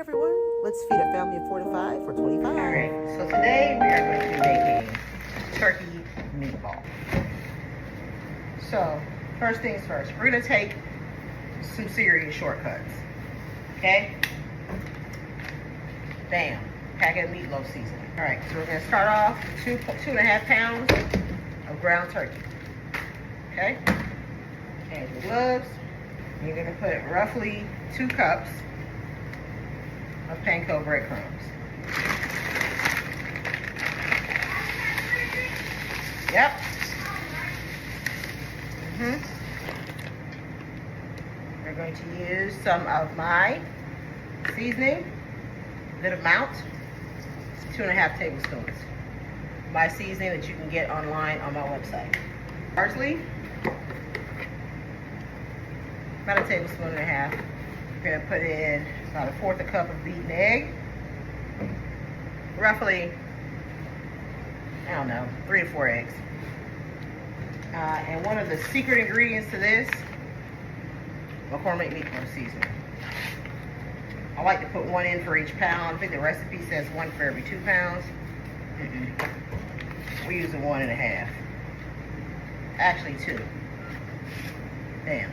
everyone, let's feed a family of 4 to 5 for 25. All right, so today we are going to be making turkey meatball. So first things first, we're going to take some serious shortcuts. Okay? Bam, packet of meatloaf seasoning. All right, so we're going to start off with 2.5 pounds of ground turkey. Okay? And your gloves. You're going to put roughly 2 cups of panko breadcrumbs. Yep. We're going to use some of my seasoning, good amount, 2.5 tablespoons. My seasoning that you can get online on my website. Parsley, about 1.5 tablespoons. We're gonna put in about 1/4 cup of beaten egg, roughly, I don't know, 3 to 4 eggs. And one of the secret ingredients to this, McCormick meatball seasoning. I like to put 1 in for each pound. I think the recipe says 1 for every 2 pounds. We're using 1.5. Actually 2. Bam.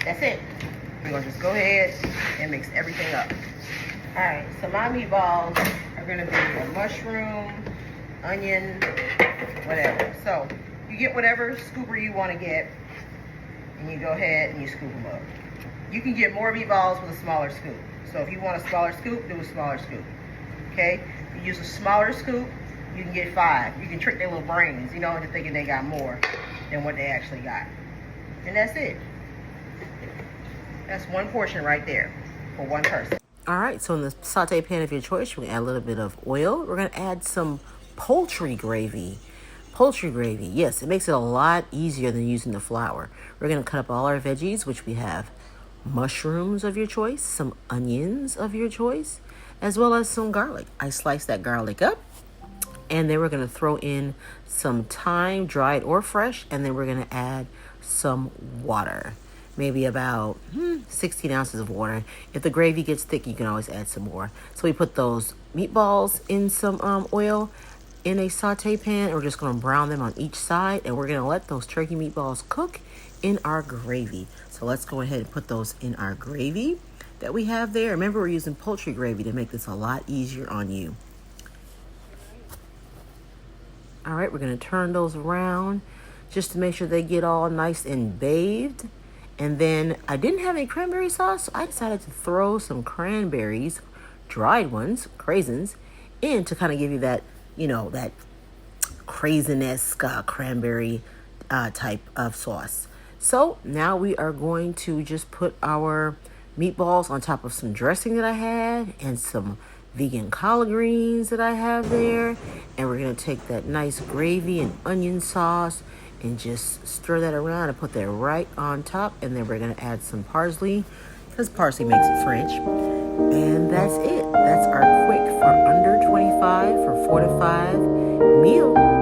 That's it. We're gonna just go ahead and mix everything up. All right, so my meatballs are gonna be a mushroom, onion, whatever. So you get whatever scooper you wanna get, and you go ahead and you scoop them up. You can get more meatballs with a smaller scoop. So if you want a smaller scoop, do a smaller scoop, okay? If you use a smaller scoop, you can get 5. You can trick their little brains, you know, into thinking they got more than what they actually got. And that's it. That's 1 portion right there for 1 person. All right, so in the saute pan of your choice, we're gonna add a little bit of oil. We're gonna add some poultry gravy. Poultry gravy, yes, it makes it a lot easier than using the flour. We're gonna cut up all our veggies, which we have mushrooms of your choice, some onions of your choice, as well as some garlic. I sliced that garlic up, and then we're gonna throw in some thyme, dried or fresh, and then we're gonna add some water. Maybe about 16 ounces of water. If the gravy gets thick, you can always add some more. So we put those meatballs in some oil in a saute pan. We're just gonna brown them on each side, and we're gonna let those turkey meatballs cook in our gravy. So let's go ahead and put those in our gravy that we have there. Remember, we're using poultry gravy to make this a lot easier on you. All right, we're gonna turn those around just to make sure they get all nice and bathed. And then I didn't have any cranberry sauce, so I decided to throw some cranberries, dried ones, craisins, in to kind of give you that, you know, that craisin-esque cranberry type of sauce. So now we are going to just put our meatballs on top of some dressing that I had and some vegan collard greens that I have there. And we're going to take that nice gravy and onion sauce and just stir that around and put that right on top. And then we're going to add some parsley, because parsley makes it French. And that's it. That's our quick for under 25 for 4 to 5 meal.